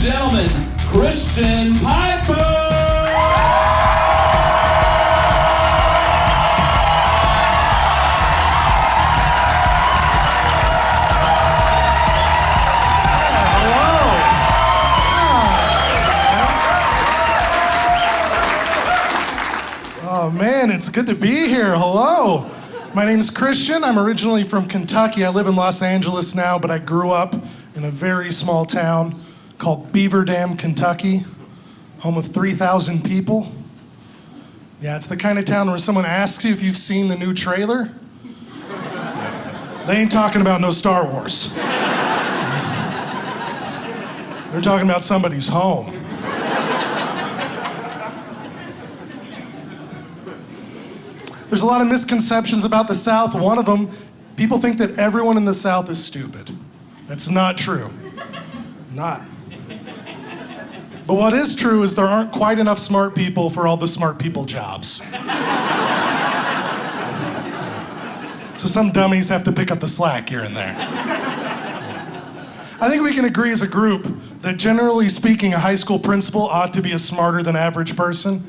gentlemen, Christian Pieper! Oh man, it's good to be here. Hello. My name's Christian. I'm originally from Kentucky. I live in Los Angeles now, but I grew up in a very small town called Beaver Dam, Kentucky, home of 3,000 people. Yeah, it's the kind of town where someone asks you if you've seen the new trailer. They ain't talking about no Star Wars. They're talking about somebody's home. There's a lot of misconceptions about the South. One of them, people think that everyone in the South is stupid. That's not true. Not. But what is true is there aren't quite enough smart people for all the smart people jobs. So some dummies have to pick up the slack here and there. I think we can agree as a group that generally speaking, a high school principal ought to be a smarter than average person.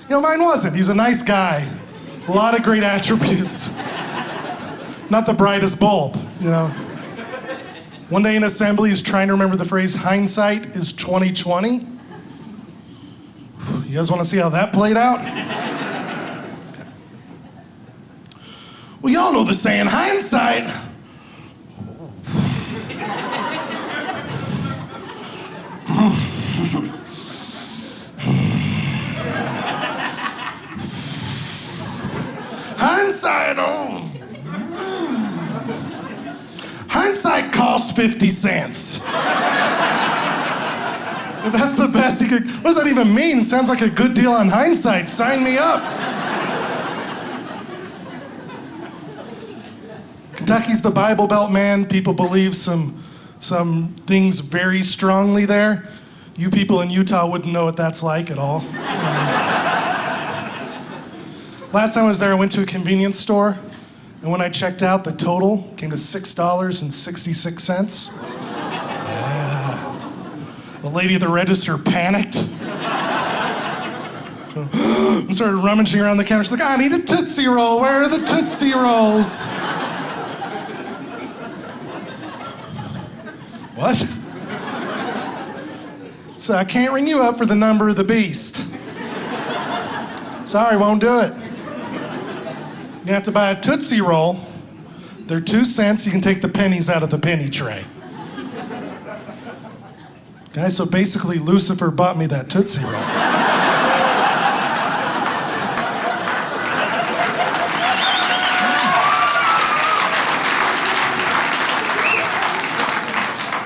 You know, mine wasn't. He was a nice guy. A lot of great attributes. Not the brightest bulb, you know. One day in assembly, he's trying to remember the phrase, hindsight is 20/20. You guys want to see how that played out? Okay. Well, y'all know the saying, hindsight. Hindsight, hindsight cost 50 cents. That's the best he could. What does that even mean? Sounds like a good deal on hindsight. Sign me up. Kentucky's the Bible Belt, man. People believe some things very strongly there. You people in Utah wouldn't know what that's like at all. Last time I was there, I went to a convenience store, and when I checked out, the total came to $6.66. Yeah. The lady at the register panicked. And started rummaging around the counter. She's like, I need a Tootsie Roll. Where are the Tootsie Rolls? What? So I can't ring you up for the number of the beast. Sorry, won't do it. You have to buy a Tootsie Roll. They're 2 cents. You can take the pennies out of the penny tray. Guys, so basically Lucifer bought me that Tootsie Roll.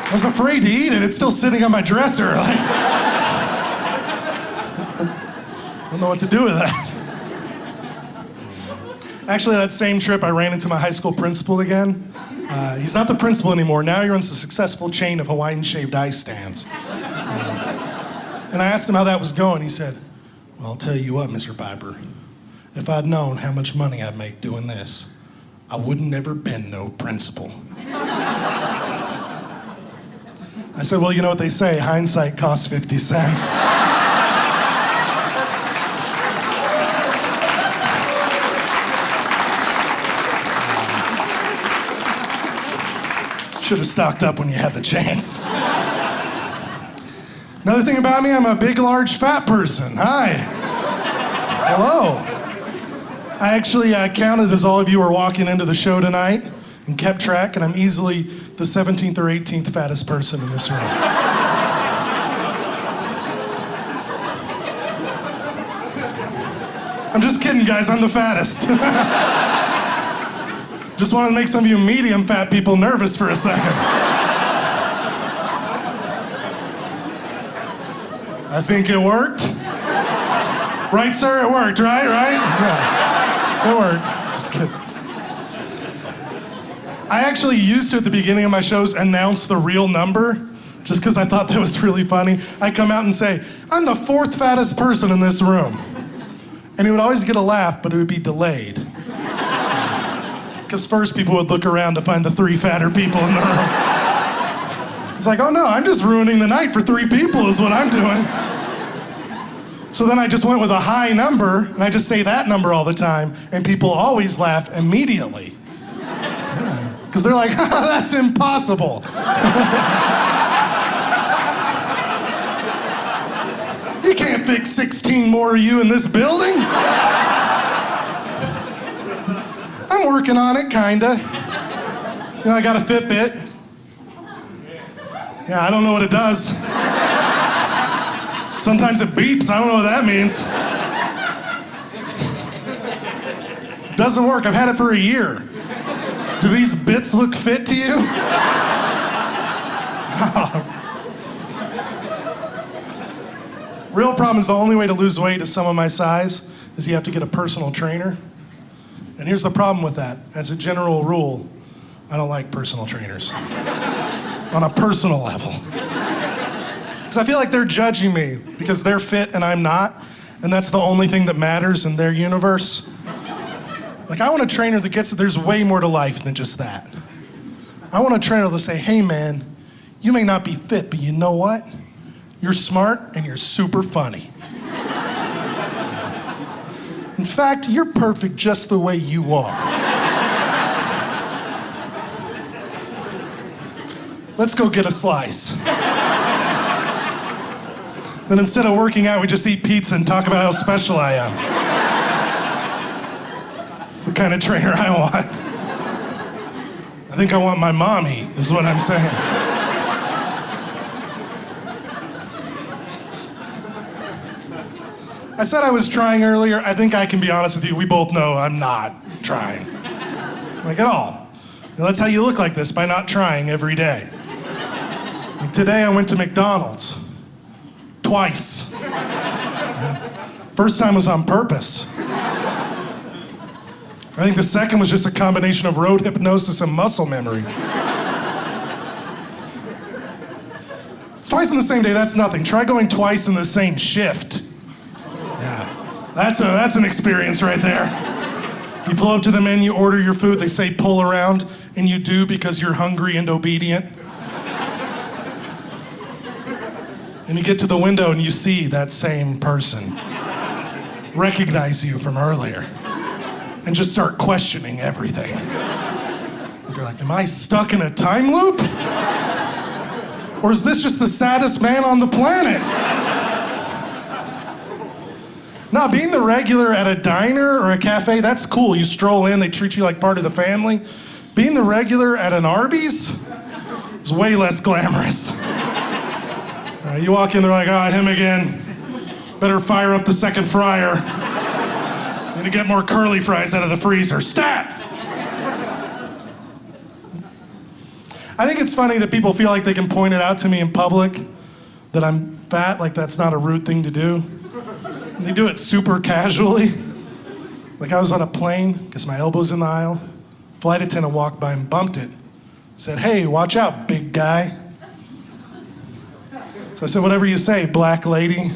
I was afraid to eat it. It's still sitting on my dresser. I don't know what to do with that. Actually, that same trip, I ran into my high school principal again. He's not the principal anymore. Now he runs a successful chain of Hawaiian shaved ice stands. And I asked him how that was going. He said, well, I'll tell you what, Mr. Pieper. If I'd known how much money I'd make doing this, I wouldn't never been no principal. I said, well, you know what they say, hindsight costs 50 cents. Should have stocked up when you had the chance. Another thing about me, I'm a big, large, fat person. Hi. Hello. I actually counted as all of you were walking into the show tonight and kept track, and I'm easily the 17th or 18th fattest person in this room. I'm just kidding, guys. I'm the fattest. Just wanted to make some of you medium fat people nervous for a second. I think it worked. Right, sir? It worked, right? Yeah. It worked. Just kidding. I actually used to, at the beginning of my shows, announce the real number, just because I thought that was really funny. I'd come out and say, I'm the 4th fattest person in this room. And it would always get a laugh, but it would be delayed. Because first people would look around to find the 3 fatter people in the room. It's like, oh no, I'm just ruining the night for 3 people is what I'm doing. So then I just went with a high number, and I just say that number all the time, and people always laugh immediately. Because they're like, that's impossible. You can't fit 16 more of you in this building. I'm working on it, kinda. You know, I got a Fitbit. Yeah, I don't know what it does. Sometimes it beeps, I don't know what that means. Doesn't work, I've had it for a year. Do these bits look fit to you? Real problem is the only way to lose weight is someone my size is you have to get a personal trainer. And here's the problem with that. As a general rule, I don't like personal trainers. On a personal level. Because I feel like they're judging me because they're fit and I'm not, and that's the only thing that matters in their universe. Like, I want a trainer that gets it. There's way more to life than just that. I want a trainer that'll say, hey man, you may not be fit, but you know what? You're smart and you're super funny. In fact, you're perfect just the way you are. Let's go get a slice. Then instead of working out, we just eat pizza and talk about how special I am. It's the kind of trainer I want. I think I want my mommy, is what I'm saying. I said I was trying earlier. I think I can be honest with you. We both know I'm not trying. Like, at all. And that's how you look like this, by not trying every day. Like today I went to McDonald's. Twice. First time was on purpose. I think the second was just a combination of road hypnosis and muscle memory. Twice in the same day, that's nothing. Try going twice in the same shift. Yeah, that's an experience right there. You pull up to the menu, order your food, they say pull around, and you do because you're hungry and obedient. And you get to the window and you see that same person recognize you from earlier and just start questioning everything. And you're like, am I stuck in a time loop? Or is this just the saddest man on the planet? Now, being the regular at a diner or a cafe, that's cool. You stroll in, they treat you like part of the family. Being the regular at an Arby's is way less glamorous. You walk in, they're like, oh, him again. Better fire up the second fryer. Need to get more curly fries out of the freezer. Stat! I think it's funny that people feel like they can point it out to me in public that I'm fat, like that's not a rude thing to do. And they do it super casually. Like I was on a plane, because my elbow's in the aisle. Flight attendant walked by and bumped it. Said, hey, watch out, big guy. So I said, whatever you say, black lady.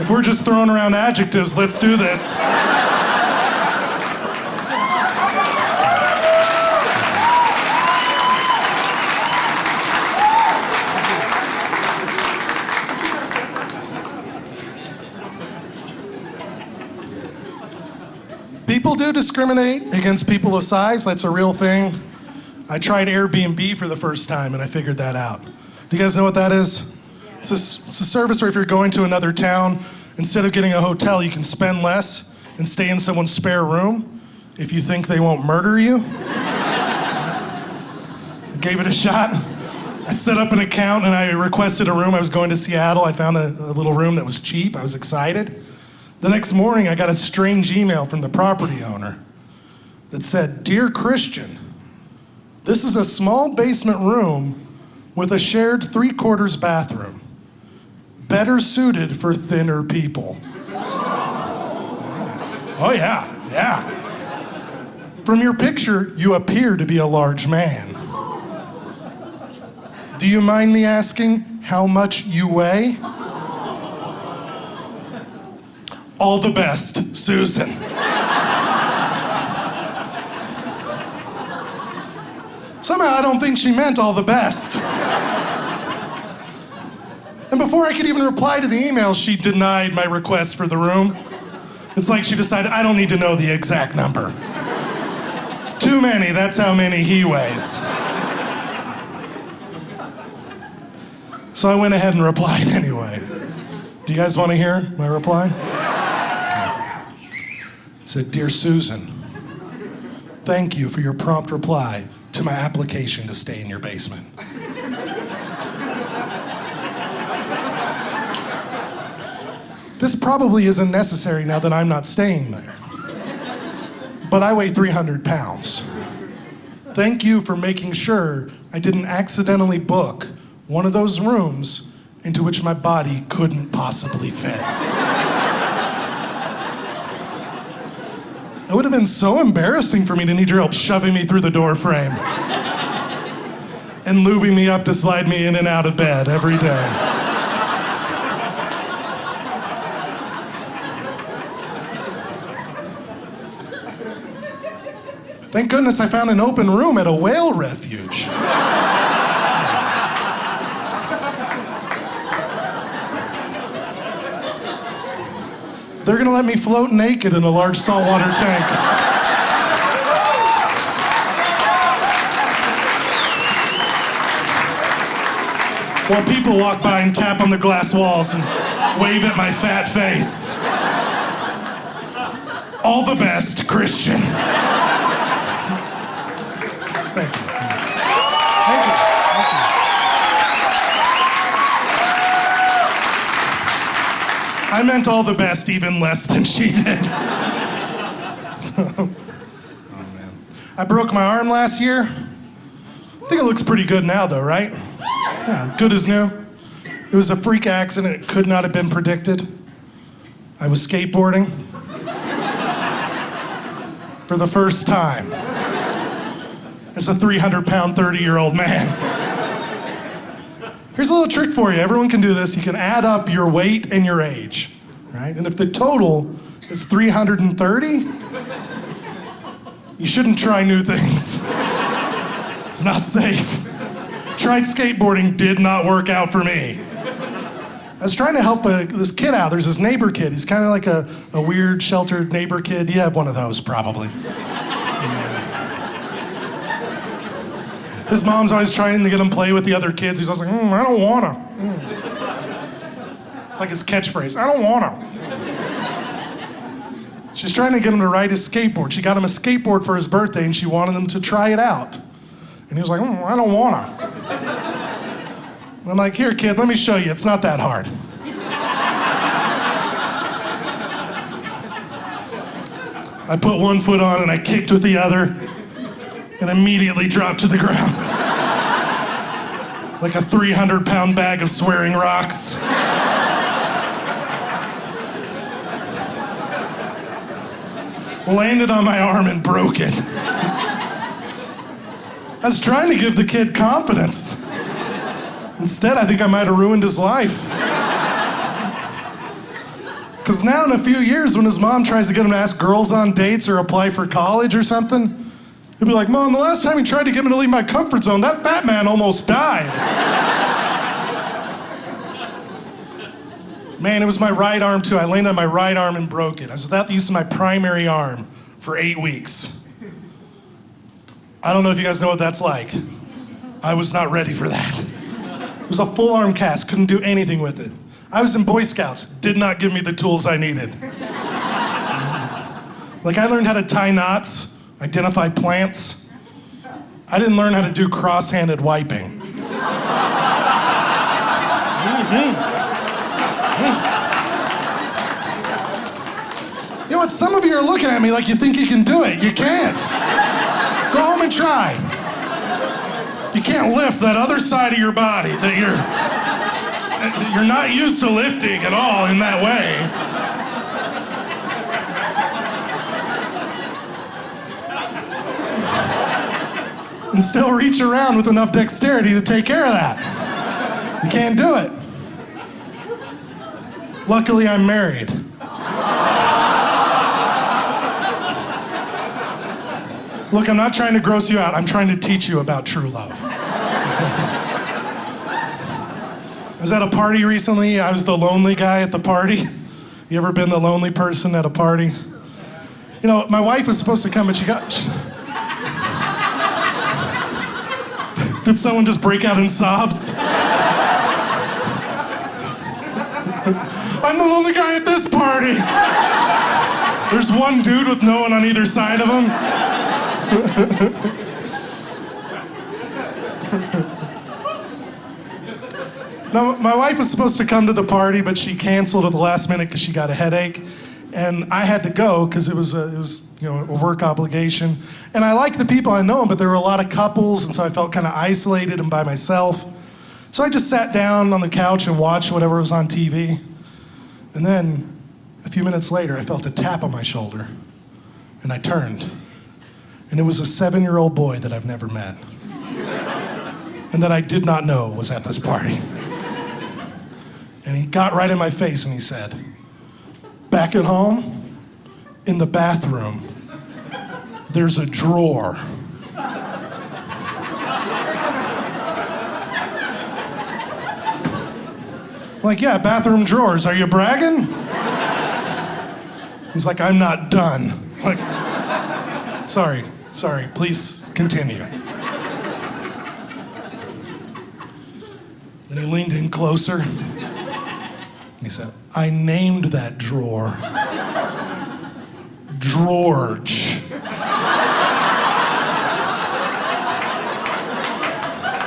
If we're just throwing around adjectives, let's do this. People do discriminate against people of size. That's a real thing. I tried AirBNB for the first time and I figured that out. Do you guys know what that is? It's a service where if you're going to another town, instead of getting a hotel, you can spend less and stay in someone's spare room if you think they won't murder you. I gave it a shot. I set up an account and I requested a room. I was going to Seattle. I found a little room that was cheap. I was excited. The next morning, I got a strange email from the property owner that said, Dear Christian, this is a small basement room with a shared 3/4 bathroom. Better suited for thinner people. Oh yeah. From your picture, you appear to be a large man. Do you mind me asking how much you weigh? All the best, Susan. Somehow I don't think she meant all the best. And before I could even reply to the email, she denied my request for the room. It's like she decided I don't need to know the exact number. Too many, that's how many he weighs. So I went ahead and replied anyway. Do you guys want to hear my reply? It said, "Dear Susan, thank you for your prompt reply to my application to stay in your basement. This probably isn't necessary now that I'm not staying there. But I weigh 300 pounds. Thank you for making sure I didn't accidentally book one of those rooms into which my body couldn't possibly fit." It would have been so embarrassing for me to need your help shoving me through the door frame and lubing me up to slide me in and out of bed every day. Thank goodness I found an open room at a whale refuge. They're gonna let me float naked in a large saltwater tank. While people walk by and tap on the glass walls and wave at my fat face. All the best, Christian. Thank you. Thank you. I meant all the best, even less than she did. Oh man. I broke my arm last year. I think it looks pretty good now though, right? Yeah, good as new. It was a freak accident. It could not have been predicted. I was skateboarding for the first time as a 300-pound, 30-year-old man. Here's a little trick for you. Everyone can do this. You can add up your weight and your age, right? And if the total is 330, you shouldn't try new things. It's not safe. Tried skateboarding, did not work out for me. I was trying to help this kid out. There's this neighbor kid. He's kind of like a weird, sheltered neighbor kid. You have one of those, probably. His mom's always trying to get him play with the other kids. He's always like, I don't wanna. It's like his catchphrase, I don't wanna. She's trying to get him to ride his skateboard. She got him a skateboard for his birthday and she wanted him to try it out. And he was like, I don't wanna. And I'm like, here kid, let me show you, it's not that hard. I put one foot on and I kicked with the other and immediately dropped to the ground. Like a 300-pound bag of swearing rocks. Landed on my arm and broke it. I was trying to give the kid confidence. Instead, I think I might have ruined his life. Because now in a few years, when his mom tries to get him to ask girls on dates or apply for college or something, he'll be like, Mom, the last time you tried to get me to leave my comfort zone, that fat man almost died. Man, it was my right arm too. I landed on my right arm and broke it. I was without the use of my primary arm for 8 weeks. I don't know if you guys know what that's like. I was not ready for that. It was a full arm cast, couldn't do anything with it. I was in Boy Scouts, did not give me the tools I needed. Like I learned how to tie knots, identify plants. I didn't learn how to do cross-handed wiping. You know what, some of you are looking at me like you think you can do it. You can't. Go home and try. You can't lift that other side of your body that you're not used to lifting at all in that way. And still reach around with enough dexterity to take care of that. You can't do it. Luckily, I'm married. Look, I'm not trying to gross you out. I'm trying to teach you about true love. I was at a party recently. I was the lonely guy at the party. You ever been the lonely person at a party? You know, my wife was supposed to come, but Did someone just break out in sobs? I'm the lonely guy at this party. There's one dude with no one on either side of him. Now, my wife was supposed to come to the party, but she canceled at the last minute because she got a headache. And I had to go because it was a work obligation. And I like the people, I know them, but there were a lot of couples, and so I felt kind of isolated and by myself. So I just sat down on the couch and watched whatever was on TV. And then, a few minutes later, I felt a tap on my shoulder. And I turned. And it was a 7-year-old boy that I've never met. And that I did not know was at this party. And he got right in my face and he said, "Back at home, in the bathroom, there's a drawer." I'm like, "Yeah, bathroom drawers. Are you bragging?" He's like, "I'm not done." I'm like, sorry, please continue. Then he leaned in closer and he said, "I named that drawer Drawerge."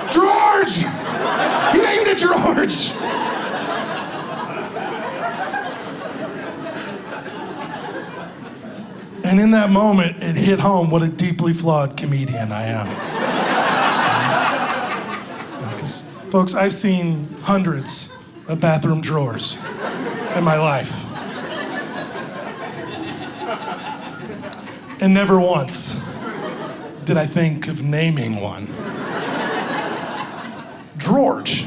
Drawerge! He named it Drawerge! And in that moment, it hit home what a deeply flawed comedian I am. Because, folks, I've seen hundreds of bathroom drawers in my life. And never once did I think of naming one Drawerge.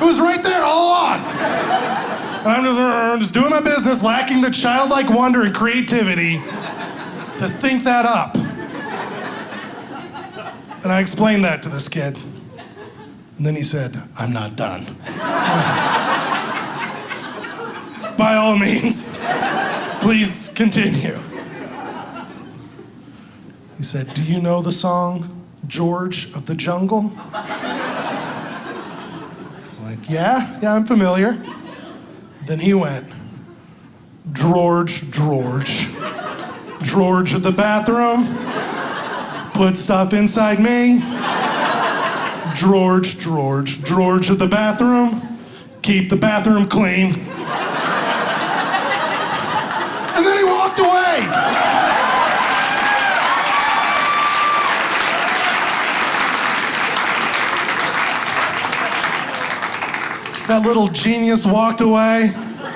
It was right there all along. I'm just doing my business, lacking the childlike wonder and creativity to think that up. And I explained that to this kid. And then he said, "I'm not done." By all means, please continue. He said, "Do you know the song George of the Jungle?" I was like, yeah, I'm familiar. Then he went, "Drawerge, Drawerge of the bathroom, put stuff inside me. Drawerge of the bathroom, keep the bathroom clean." And then he walked away. That little genius walked away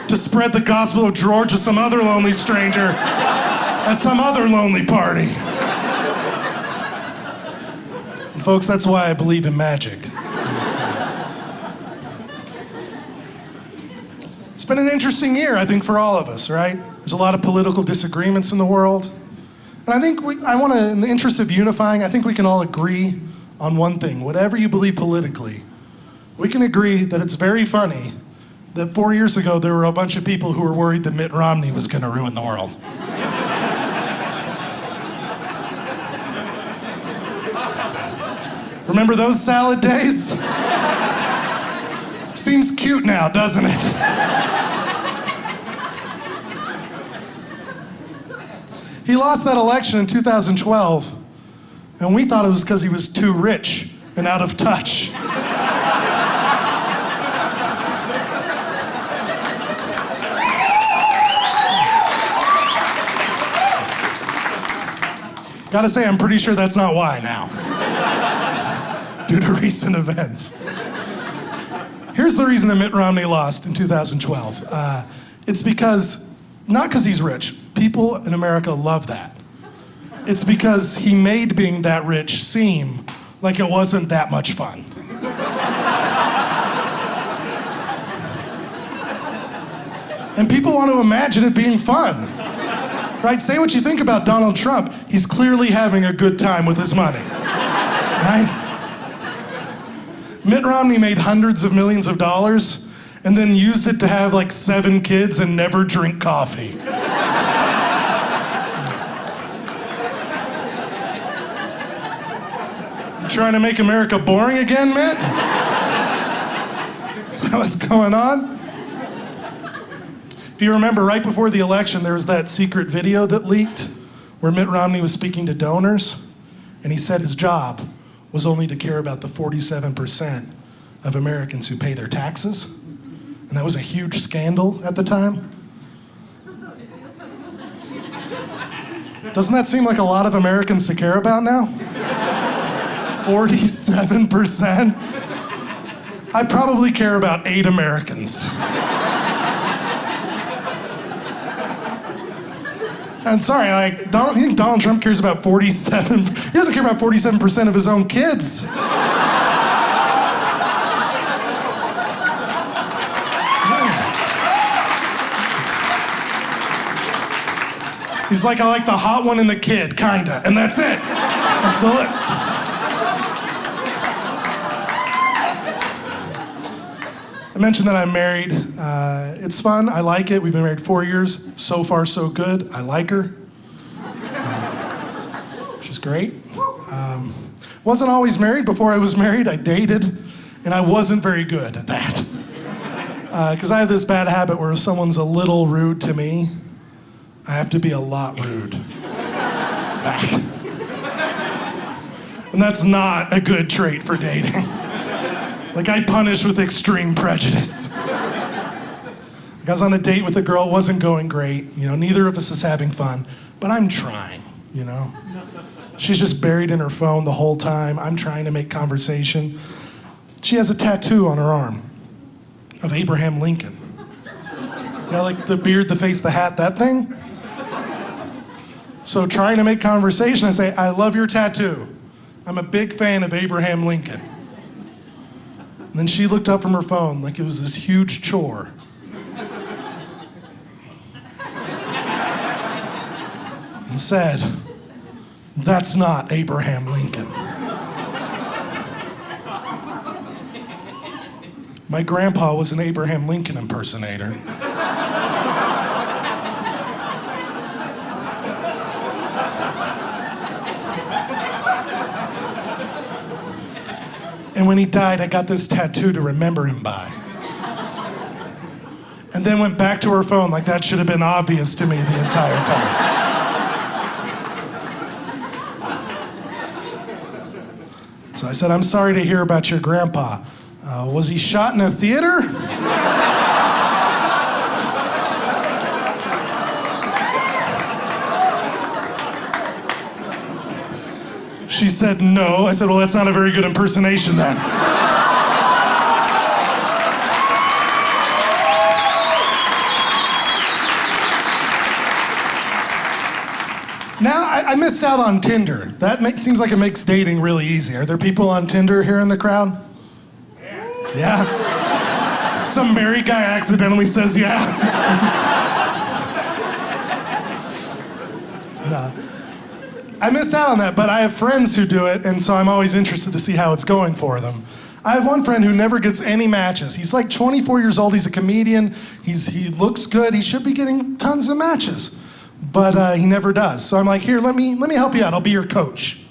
to spread the gospel of Drawerge to some other lonely stranger at some other lonely party. And folks, that's why I believe in magic. It's been an interesting year, I think, for all of us, right? There's a lot of political disagreements in the world. And I think in the interest of unifying, I think we can all agree on one thing. Whatever you believe politically, we can agree that it's very funny that 4 years ago there were a bunch of people who were worried that Mitt Romney was going to ruin the world. Remember those salad days? Seems cute now, doesn't it? He lost that election in 2012, and we thought it was because he was too rich and out of touch. Gotta say, I'm pretty sure that's not why now, due to recent events. Here's the reason that Mitt Romney lost in 2012. It's not because he's rich. People in America love that. It's because he made being that rich seem like it wasn't that much fun. And people want to imagine it being fun. Right? Say what you think about Donald Trump. He's clearly having a good time with his money. Right? Mitt Romney made hundreds of millions of dollars and then used it to have like 7 kids and never drink coffee. You trying to make America boring again, Mitt? Is that what's going on? If you remember, right before the election, there was that secret video that leaked where Mitt Romney was speaking to donors, and he said his job was only to care about the 47% of Americans who pay their taxes. And that was a huge scandal at the time. Doesn't that seem like a lot of Americans to care about now? 47%? I probably care about 8 Americans. And sorry, I think Donald Trump cares about 47. He doesn't care about 47% of his own kids. He's like, I like the hot one and the kid, kinda, and that's it. That's the list. I mentioned that I'm married. It's fun. I like it. We've been married 4 years. So far, so good. I like her. She's great. Wasn't always married. Before I was married, I dated, and I wasn't very good at that. Because I have this bad habit where if someone's a little rude to me, I have to be a lot rude back. And that's not a good trait for dating. Like, I punish with extreme prejudice. Like, I was on a date with a girl, it wasn't going great. You know, neither of us is having fun, but I'm trying, you know? She's just buried in her phone the whole time. I'm trying to make conversation. She has a tattoo on her arm of Abraham Lincoln. You know, like the beard, the face, the hat, that thing? So trying to make conversation, I say, I love your tattoo. I'm a big fan of Abraham Lincoln. And then she looked up from her phone like it was this huge chore. And said, that's not Abraham Lincoln. My grandpa was an Abraham Lincoln impersonator. And when he died, I got this tattoo to remember him by. And then went back to her phone like that should have been obvious to me the entire time. So I said, I'm sorry to hear about your grandpa. Was he shot in a theater? She said no. I said, well, that's not a very good impersonation then. Now, I missed out on Tinder. That seems like it makes dating really easy. Are there people on Tinder here in the crowd? Yeah? Some married guy accidentally says yeah. No. I missed out on that, but I have friends who do it, and so I'm always interested to see how it's going for them. I have one friend who never gets any matches. He's like 24 years old, he's a comedian, he looks good, he should be getting tons of matches, but he never does. So I'm like, here, let me help you out, I'll be your coach.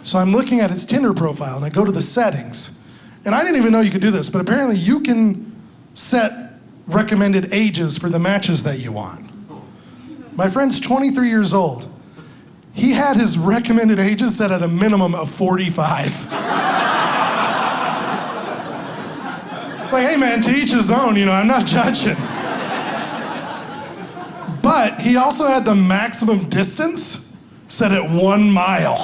So I'm looking at his Tinder profile, and I go to the settings, and I didn't even know you could do this, but apparently you can set recommended ages for the matches that you want. My friend's 23 years old. He had his recommended ages set at a minimum of 45. It's like, hey man, to each his own, you know, I'm not judging. But he also had the maximum distance set at 1 mile.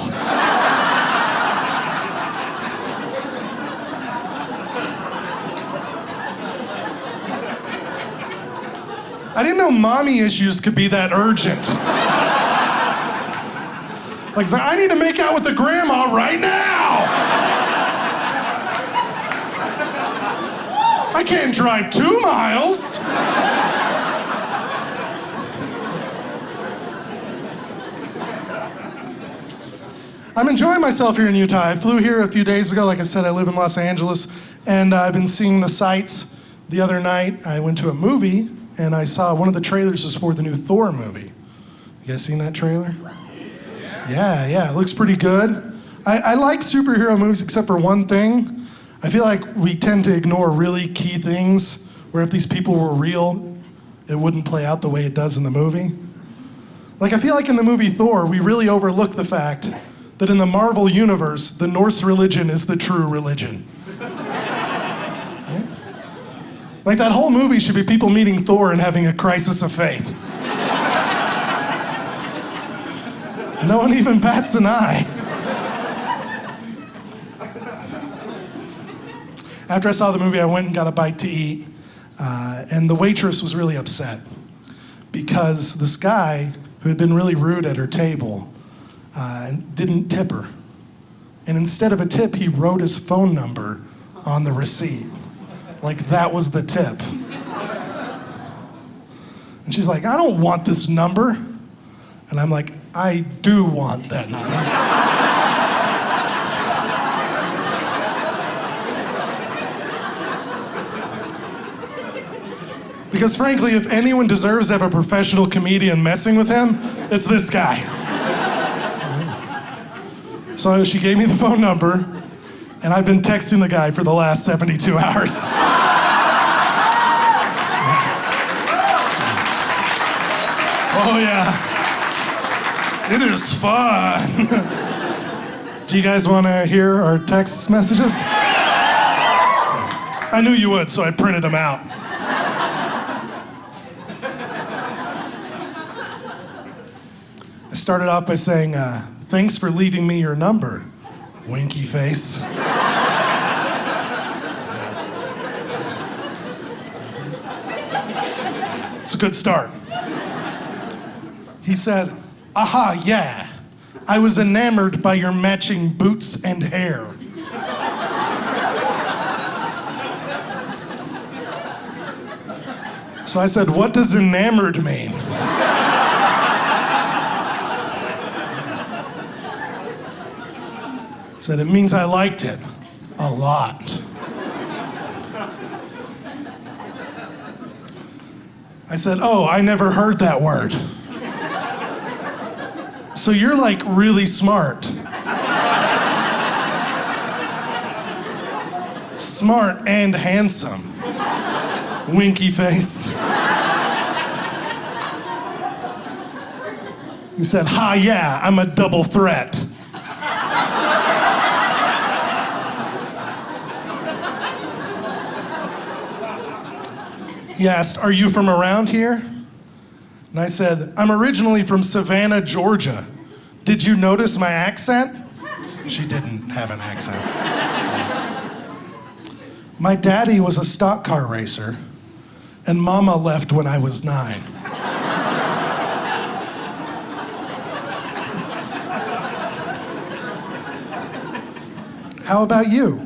I didn't know mommy issues could be that urgent. Like, I need to make out with the grandma right now. I can't drive 2 miles. I'm enjoying myself here in Utah. I flew here a few days ago. Like I said, I live in Los Angeles, and I've been seeing the sights. The other night, I went to a movie, and I saw one of the trailers was for the new Thor movie. You guys seen that trailer? Yeah, it looks pretty good. I like superhero movies except for one thing. I feel like we tend to ignore really key things, where if these people were real, it wouldn't play out the way it does in the movie. Like, I feel like in the movie Thor, we really overlook the fact that in the Marvel universe, the Norse religion is the true religion. Yeah? Like, that whole movie should be people meeting Thor and having a crisis of faith. No one even bats an eye. After I saw the movie, I went and got a bite to eat, and the waitress was really upset because this guy who had been really rude at her table didn't tip her. And instead of a tip, he wrote his phone number on the receipt. Like that was the tip. And she's like, I don't want this number. And I'm like, I do want that number. Because frankly, if anyone deserves to have a professional comedian messing with him, it's this guy. So she gave me the phone number, and I've been texting the guy for the last 72 hours. Oh yeah, it is fun. Do you guys want to hear our text messages? I knew you would, so I printed them out. I started off by saying, thanks for leaving me your number, Winky Face. It's a good start. He said, aha, yeah. I was enamored by your matching boots and hair. So I said, what does enamored mean? Said, it means I liked it a lot. I said, oh, I never heard that word. So you're like really smart. Smart and handsome. Winky Face. He said, ha, yeah, I'm a double threat. He asked, are you from around here? And I said, I'm originally from Savannah, Georgia. Did you notice my accent? She didn't have an accent. My daddy was a stock car racer, and mama left when I was 9. How about you?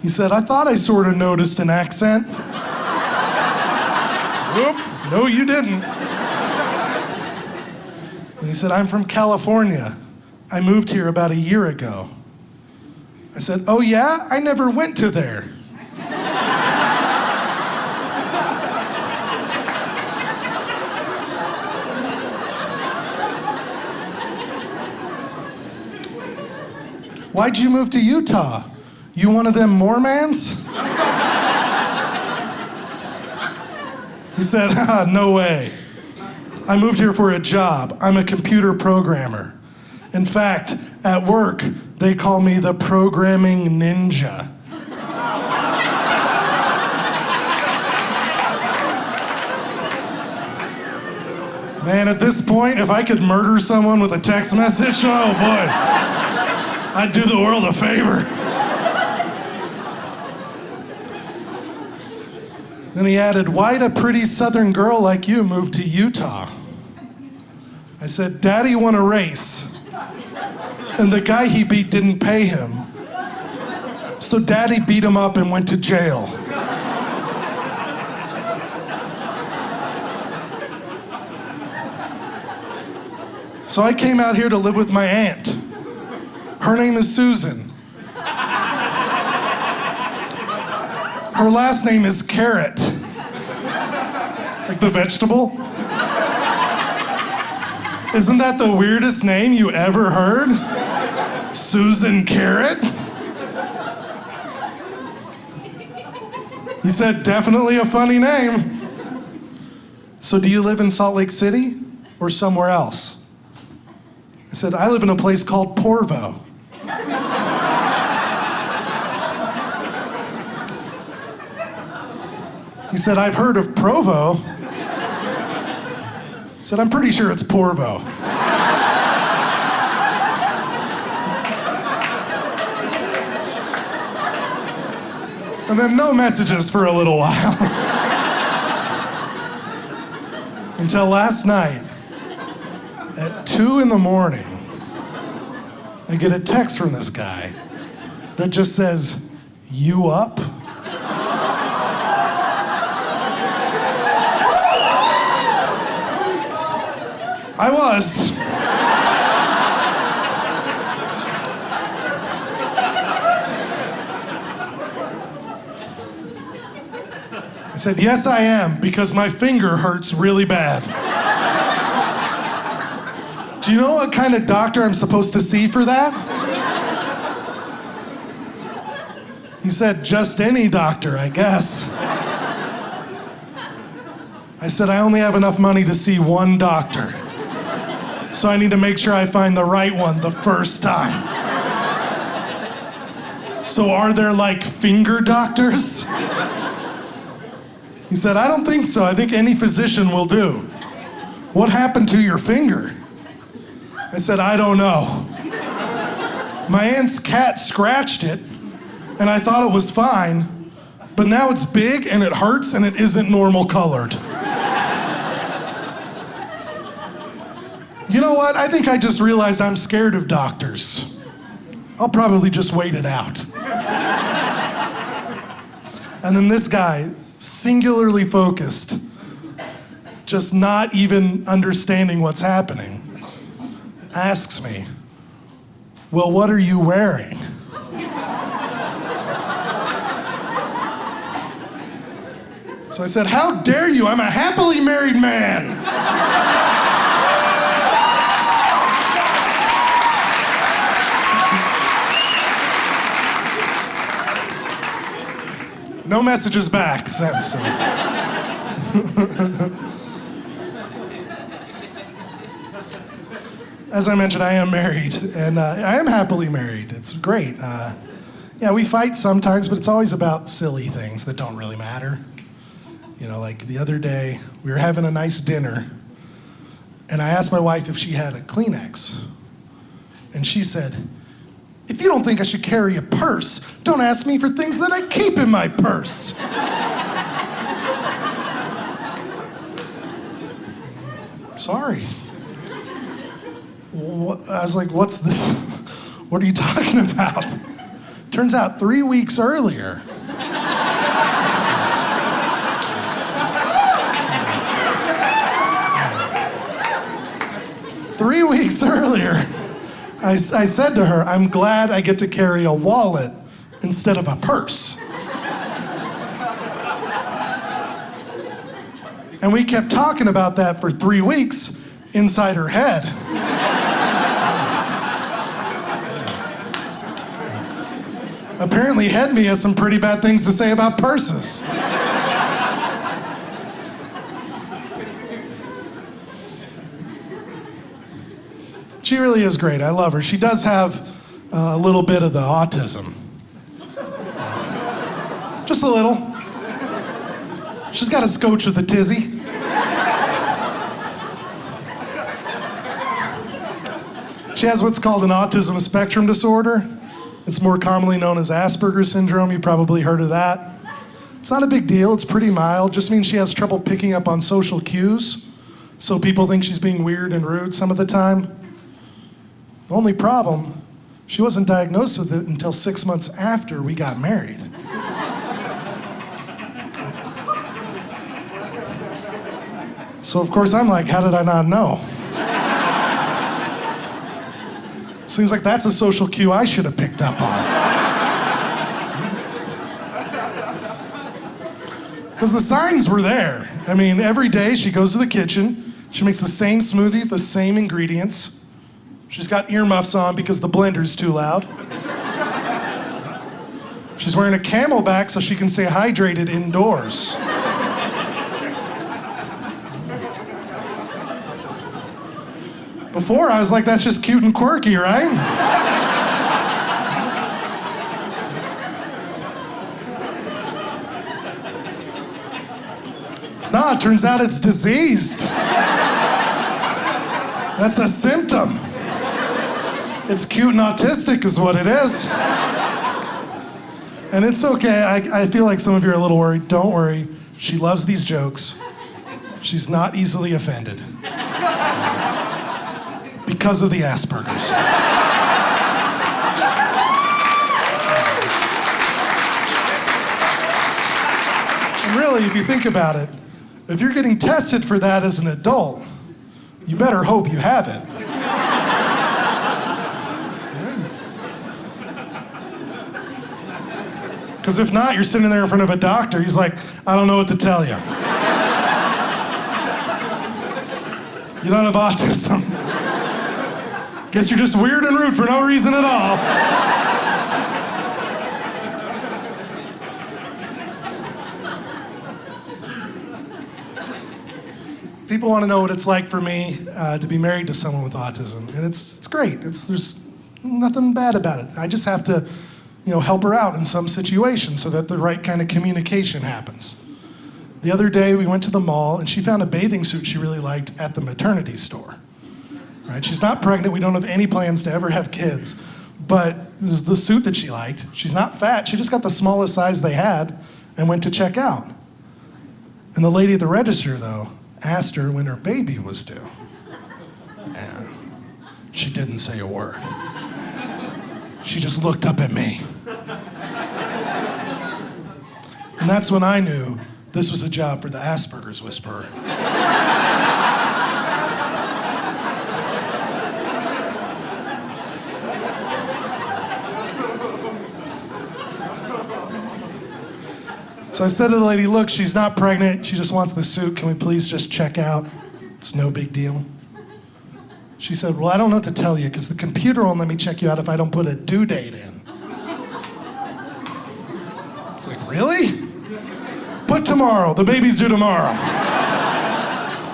He said, I thought I sort of noticed an accent. Whoop, no, you didn't. And he said, I'm from California. I moved here about a year ago. I said, oh yeah? I never went to there. Why'd you move to Utah? You one of them Mormons? He said, no way. I moved here for a job. I'm a computer programmer. In fact, at work, they call me the programming ninja. Man, at this point, if I could murder someone with a text message, oh boy, I'd do the world a favor. Then he added, why'd a pretty southern girl like you move to Utah? I said, Daddy won a race, and the guy he beat didn't pay him. So Daddy beat him up and went to jail. So I came out here to live with my aunt. Her name is Susan. Her last name is Carrot. Like the vegetable. Isn't that the weirdest name you ever heard? Susan Carrot? He said, definitely a funny name. So do you live in Salt Lake City or somewhere else? I said, I live in a place called Porvo. He said, I've heard of Provo. I said, I'm pretty sure it's Porvo. And then no messages for a little while. Until last night, at 2 in the morning, I get a text from this guy that just says, "You up?" I was. I said, yes, I am, because my finger hurts really bad. Do you know what kind of doctor I'm supposed to see for that? He said, just any doctor, I guess. I said, I only have enough money to see one doctor. So I need to make sure I find the right one the first time. So are there like finger doctors? He said, I don't think so. I think any physician will do. What happened to your finger? I said, I don't know. My aunt's cat scratched it, and I thought it was fine, but now it's big and it hurts and it isn't normal colored. You know what? I think I just realized I'm scared of doctors. I'll probably just wait it out. And then this guy, singularly focused, just not even understanding what's happening, asks me, well, what are you wearing? So I said, how dare you? I'm a happily married man. No messages back since. As I mentioned, I am married, and I am happily married. It's great. Yeah, we fight sometimes, but it's always about silly things that don't really matter. You know, like the other day, we were having a nice dinner, and I asked my wife if she had a Kleenex. And she said, if you don't think I should carry a purse, don't ask me for things that I keep in my purse. Sorry. I was like, what's this? What are you talking about? Turns out 3 weeks earlier, 3 weeks earlier, I said to her, I'm glad I get to carry a wallet instead of a purse. And we kept talking about that for 3 weeks inside her head. Apparently, Head Me has some pretty bad things to say about purses. She really is great. I love her. She does have a little bit of the autism. Just a little. She's got a scotch of the tizzy. She has what's called an autism spectrum disorder. It's more commonly known as Asperger's syndrome. You probably heard of that. It's not a big deal. It's pretty mild. Just means she has trouble picking up on social cues. So people think she's being weird and rude some of the time. The only problem, she wasn't diagnosed with it until 6 months after we got married. So of course I'm like, how did I not know? Seems like that's a social cue I should have picked up on. Because the signs were there. I mean, every day she goes to the kitchen, she makes the same smoothie, the same ingredients. She's got earmuffs on because the blender's too loud. She's wearing a camelback so she can stay hydrated indoors. Before, I was like, that's just cute and quirky, right? Nah, it turns out it's diseased. That's a symptom. It's cute and autistic is what it is. And it's okay, I feel like some of you are a little worried. Don't worry, she loves these jokes. She's not easily offended. Because of the Asperger's. And really, if you think about it, if you're getting tested for that as an adult, you better hope you have it. Because if not, you're sitting there in front of a doctor, he's like, I don't know what to tell you. You don't have autism. Guess you're just weird and rude for no reason at all. People want to know what it's like for me to be married to someone with autism, and it's great. There's nothing bad about it. I just have to, help her out in some situation so that the right kind of communication happens. The other day we went to the mall and she found a bathing suit she really liked at the maternity store. Right? She's not pregnant. We don't have any plans to ever have kids. But this is the suit that she liked. She's not fat. She just got the smallest size they had and went to check out. And the lady at the register, though, asked her when her baby was due. And she didn't say a word. She just looked up at me. And that's when I knew this was a job for the Asperger's whisperer. So I said to the lady, look, she's not pregnant. She just wants the suit. Can we please just check out? It's no big deal. She said, well, I don't know what to tell you because the computer won't let me check you out if I don't put a due date in. I was like, really? Put tomorrow. The baby's due tomorrow.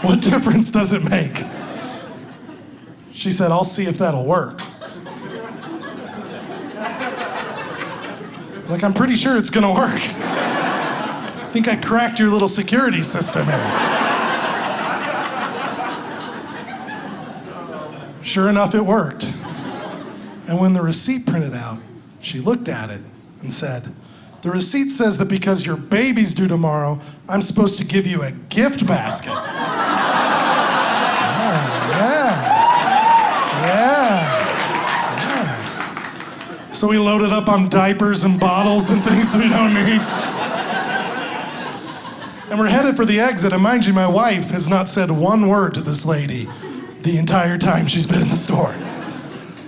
What difference does it make? She said, I'll see if that'll work. Like, I'm pretty sure it's gonna work. I think I cracked your little security system here. Sure enough, it worked. And when the receipt printed out, she looked at it and said, the receipt says that because your baby's due tomorrow, I'm supposed to give you a gift basket. Yeah. So we loaded up on diapers and bottles and things we don't need. And we're headed for the exit, and mind you, my wife has not said one word to this lady the entire time she's been in the store.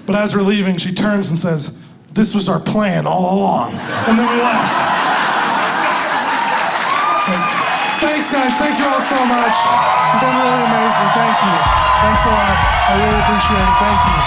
But as we're leaving, she turns and says, this was our plan all along. And then we left. Thanks, guys. Thank you all so much. You've been really amazing. Thank you. Thanks a lot. I really appreciate it. Thank you.